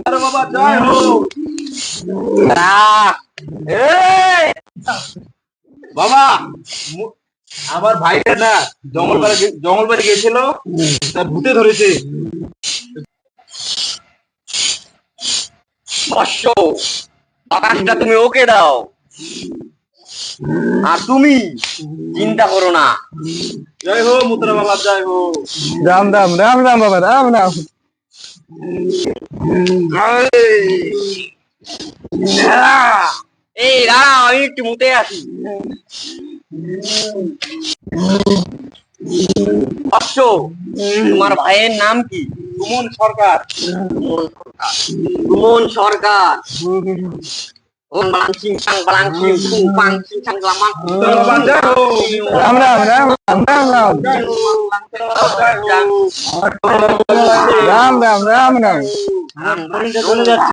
আরে বাবা জয় হো। বাবা আমার ভাইটা না জঙ্গল বাড়ি গেছিল, তা ভূতে ধরেছে। অশ্ব আকাশটা তুমি ওকে দাও, আর তুমি চিন্তা করো না। জয় হো মুদ্রা বাবা জয় হো। রাম রাম রাম রাম বাবা রাম রাম। এই দাঁড়াও, আমি একটু মুতে আসি। অশ্ব, তোমার ভাইয়ের নাম কি? সুমন সরকার। সুমন সরকার। ওম বাং চিং সাং বাং চিং ফু বাং চিং সাং লামাং। মুদ্রা বাবা জয় হো। রাম রাম রাম রাম রাম রাম জয় হো। জয় হো। রাম রাম রাম রাম। রাম